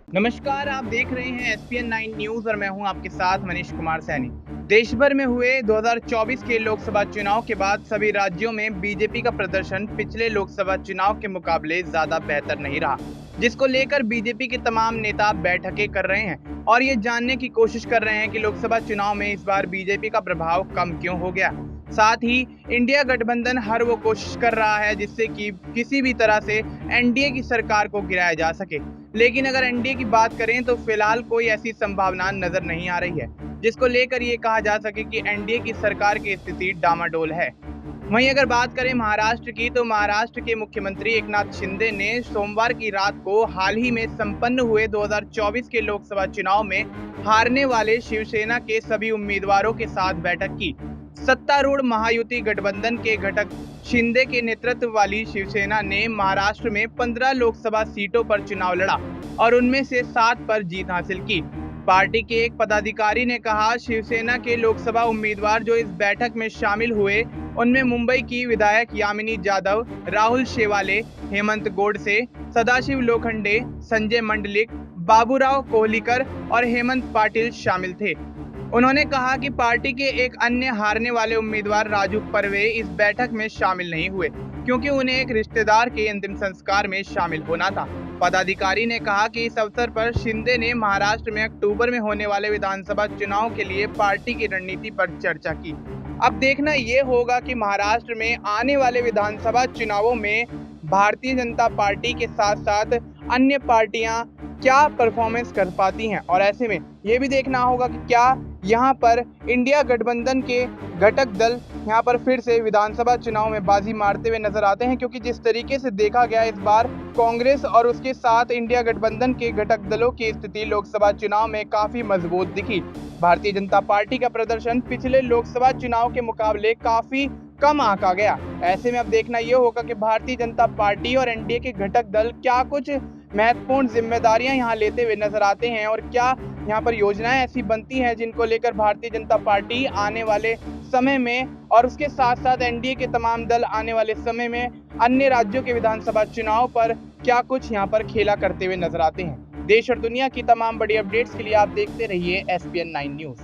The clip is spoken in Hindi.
नमस्कार, आप देख रहे हैं एसपीएन 9 न्यूज और मैं हूं आपके साथ मनीष कुमार सैनी। देश भर में हुए 2024 के लोकसभा चुनाव के बाद सभी राज्यों में बीजेपी का प्रदर्शन पिछले लोकसभा चुनाव के मुकाबले ज्यादा बेहतर नहीं रहा, जिसको लेकर बीजेपी के तमाम नेता बैठकें कर रहे हैं और ये जानने की कोशिश कर रहे हैं कि लोकसभा चुनाव में इस बार बीजेपी का प्रभाव कम क्यों हो गया। साथ ही इंडिया गठबंधन हर वो कोशिश कर रहा है जिससे कि किसी भी तरह से एनडीए की सरकार को गिराया जा सके। लेकिन अगर एनडीए की बात करें तो फिलहाल कोई ऐसी संभावना नजर नहीं आ रही है जिसको लेकर ये कहा जा सके कि एनडीए की सरकार की स्थिति डामाडोल है। वहीं अगर बात करें महाराष्ट्र की, तो महाराष्ट्र के मुख्यमंत्री एकनाथ शिंदे ने सोमवार की रात को हाल ही में संपन्न हुए 2024 के लोकसभा चुनाव में हारने वाले शिवसेना के सभी उम्मीदवारों के साथ बैठक की। सत्तारूढ़ महायुति गठबंधन के घटक शिंदे के नेतृत्व वाली शिवसेना ने महाराष्ट्र में 15 लोकसभा सीटों पर चुनाव लड़ा और उनमें से 7 पर जीत हासिल की। पार्टी के एक पदाधिकारी ने कहा, शिवसेना के लोकसभा उम्मीदवार जो इस बैठक में शामिल हुए उनमें मुंबई की विधायक यामिनी जाधव, राहुल शेवाले, हेमंत गोडसे, सदाशिव लोखंडे, संजय मंडलिक, बाबूराव कोहलीकर और हेमंत पाटिल शामिल थे। उन्होंने कहा कि पार्टी के एक अन्य हारने वाले उम्मीदवार राजू परवे इस बैठक में शामिल नहीं हुए क्योंकि उन्हें एक रिश्तेदार के अंतिम संस्कार में शामिल होना था। पदाधिकारी ने कहा कि इस अवसर पर शिंदे ने महाराष्ट्र में अक्टूबर में होने वाले विधानसभा चुनाव के लिए पार्टी की रणनीति पर चर्चा की। अब देखना ये होगा कि महाराष्ट्र में आने वाले विधानसभा चुनावों में भारतीय जनता पार्टी के साथ साथ अन्य पार्टियां क्या परफॉर्मेंस कर पाती हैं और ऐसे में ये भी देखना होगा कि क्या यहाँ पर इंडिया गठबंधन के घटक दल यहाँ पर फिर से विधानसभा चुनाव में बाजी मारते हुए नजर आते हैं, क्योंकि जिस तरीके से देखा गया इस बार कांग्रेस और उसके साथ इंडिया गठबंधन के घटक दलों की स्थिति लोकसभा चुनाव में काफी मजबूत दिखी। भारतीय जनता पार्टी का प्रदर्शन पिछले लोकसभा चुनाव के मुकाबले काफी कम आंका गया। ऐसे में अब देखना यह होगा कि भारतीय जनता पार्टी और एनडीए के घटक दल क्या कुछ महत्वपूर्ण जिम्मेदारियां यहां लेते हुए नजर आते हैं और क्या यहां पर योजनाएं ऐसी बनती हैं जिनको लेकर भारतीय जनता पार्टी आने वाले समय में और उसके साथ साथ एनडीए के तमाम दल आने वाले समय में अन्य राज्यों के विधानसभा चुनाव पर क्या कुछ यहां पर खेला करते हुए नजर आते हैं। देश और दुनिया की तमाम बड़ी अपडेट्स के लिए आप देखते रहिए एसपीएन 9 न्यूज।